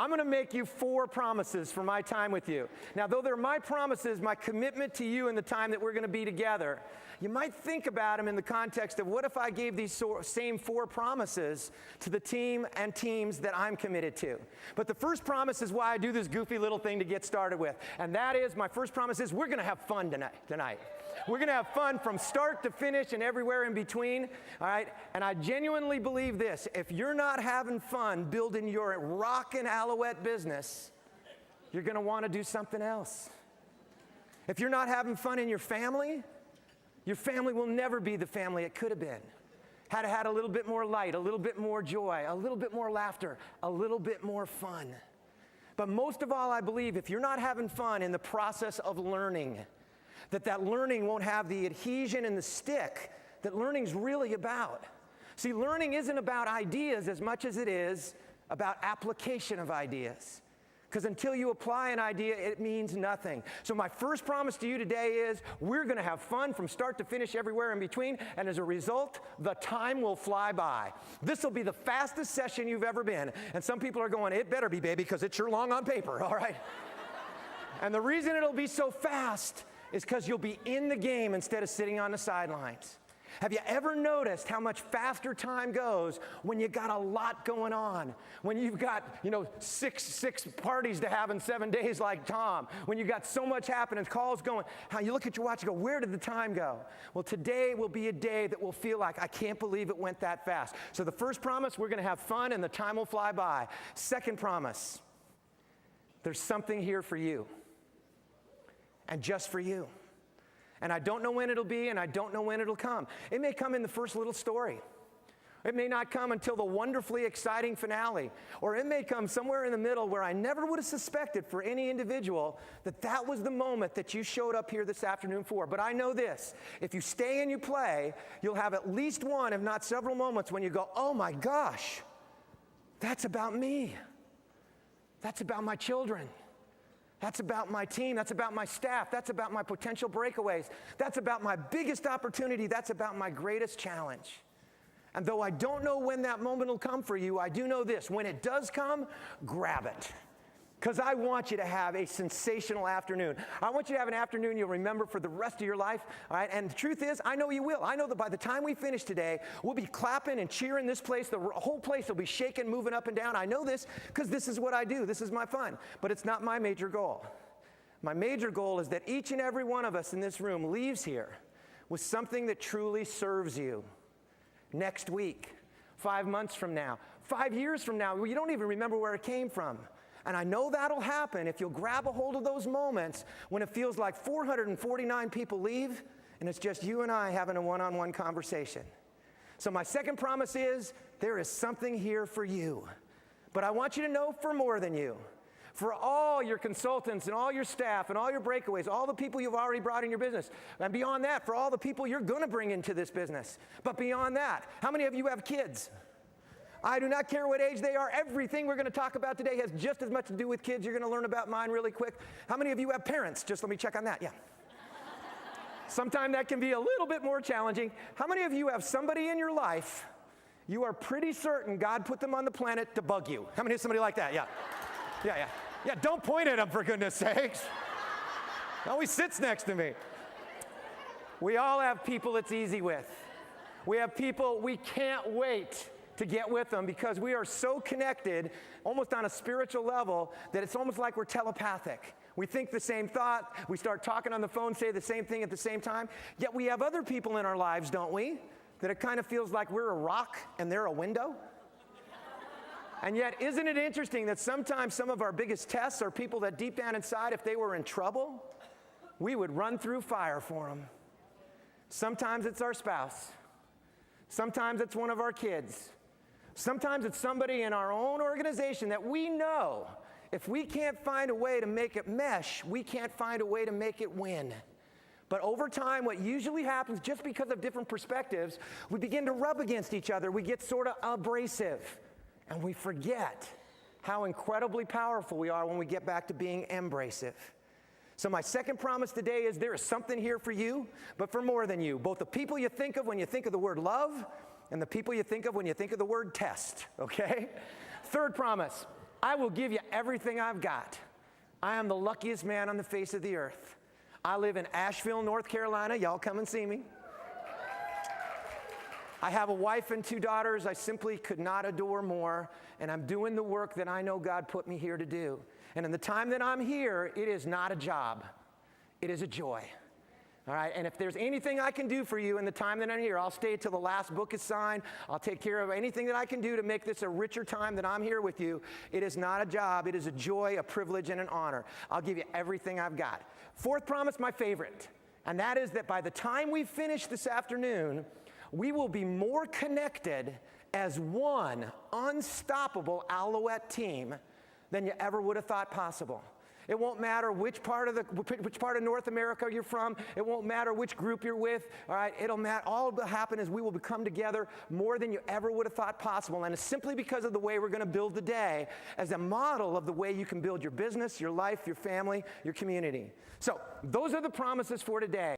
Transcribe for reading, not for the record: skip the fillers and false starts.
I'm going to make you 4 promises for my time with you. Now, though they're my promises, my commitment to you in the time that we're going to be together, you might think about them in the context of what if I gave these same 4 promises to the team and teams that I'm committed to. But the first promise is why I do this goofy little thing to get started with. And that is, my first promise is we're going to have fun tonight. We're going to have fun from start to finish and everywhere in between, all right? And I genuinely believe this. If you're not having fun building your rockin' Alouette business, you're going to want to do something else. If you're not having fun in your family will never be the family it could have been. Had it had a little bit more light, a little bit more joy, a little bit more laughter, a little bit more fun. But most of all, I believe if you're not having fun in the process of learning, that learning won't have the adhesion and the stick that learning's really about. See, learning isn't about ideas as much as it is about application of ideas. Because until you apply an idea, it means nothing. So my first promise to you today is we're going to have fun from start to finish everywhere in between, and as a result, the time will fly by. This will be the fastest session you've ever been. And some people are going, it better be, baby, because it's sure long on paper, all right? And the reason it'll be so fast is because you'll be in the game instead of sitting on the sidelines. Have you ever noticed how much faster time goes when you got a lot going on? When you've got, six parties to have in 7 days like Tom. When you got so much happening, calls going. How you look at your watch and go, where did the time go? Well, today will be a day that will feel like, I can't believe it went that fast. So the first promise, we're going to have fun and the time will fly by. Second promise, there's something here for you. And just for you. And I don't know when it'll be, and I don't know when it'll come. It may come in the first little story. It may not come until the wonderfully exciting finale. Or it may come somewhere in the middle where I never would have suspected for any individual that was the moment that you showed up here this afternoon for. But I know this. If you stay and you play, you'll have at least one, if not several moments when you go, oh my gosh, that's about me. That's about my children. That's about my team. That's about my staff. That's about my potential breakaways. That's about my biggest opportunity. That's about my greatest challenge. And though I don't know when that moment will come for you, I do know this. When it does come, grab it. Because I want you to have a sensational afternoon. I want you to have an afternoon you'll remember for the rest of your life. All right? And the truth is, I know you will. I know that by the time we finish today, we'll be clapping and cheering this place. The whole place will be shaking, moving up and down. I know this because this is what I do. This is my fun. But it's not my major goal. My major goal is that each and every one of us in this room leaves here with something that truly serves you. Next week, 5 months from now, 5 years from now, you don't even remember where it came from. And I know that'll happen if you'll grab a hold of those moments when it feels like 449 people leave and it's just you and I having a one-on-one conversation. So my second promise is there is something here for you. But I want you to know for more than you. For all your consultants and all your staff and all your breakaways, all the people you've already brought in your business. And beyond that, for all the people you're going to bring into this business. But beyond that, how many of you have kids? I do not care what age they are. Everything we're going to talk about today has just as much to do with kids. You're going to learn about mine really quick. How many of you have parents? Just let me check on that. Yeah. Sometimes that can be a little bit more challenging. How many of you have somebody in your life you are pretty certain God put them on the planet to bug you? How many of somebody like that? Yeah. Yeah, don't point at them for goodness sakes. He always sits next to me. We all have people it's easy with. We have people we can't wait to get with them because we are so connected, almost on a spiritual level, that it's almost like we're telepathic. We think the same thought, we start talking on the phone, say the same thing at the same time, yet we have other people in our lives, don't we, that it kind of feels like we're a rock and they're a window? And yet, isn't it interesting that sometimes some of our biggest tests are people that deep down inside, if they were in trouble, we would run through fire for them. Sometimes it's our spouse. Sometimes it's one of our kids. Sometimes it's somebody in our own organization that we know if we can't find a way to make it mesh, we can't find a way to make it win. But over time, what usually happens, just because of different perspectives, we begin to rub against each other. We get sort of abrasive, and we forget how incredibly powerful we are when we get back to being embracive. So my second promise today is there is something here for you, but for more than you. Both the people you think of when you think of the word love, and the people you think of when you think of the word test, okay? Third promise, I will give you everything I've got. I am the luckiest man on the face of the earth. I live in Asheville, North Carolina. Y'all come and see me. I have a wife and 2 daughters I simply could not adore more, and I'm doing the work that I know God put me here to do. And in the time that I'm here, it is not a job. It is a joy. All right, and if there's anything I can do for you in the time that I'm here, I'll stay till the last book is signed. I'll take care of anything that I can do to make this a richer time that I'm here with you. It is not a job. It is a joy, a privilege, and an honor. I'll give you everything I've got. 4th promise, my favorite, and that is that by the time we finish this afternoon, we will be more connected as one unstoppable Alouette team than you ever would have thought possible. It won't matter which part of North America you're from. It won't matter which group you're with. All right, it'll matter. All that will happen is we will become together more than you ever would have thought possible. And it's simply because of the way we're going to build the day as a model of the way you can build your business, your life, your family, your community. So those are the promises for today.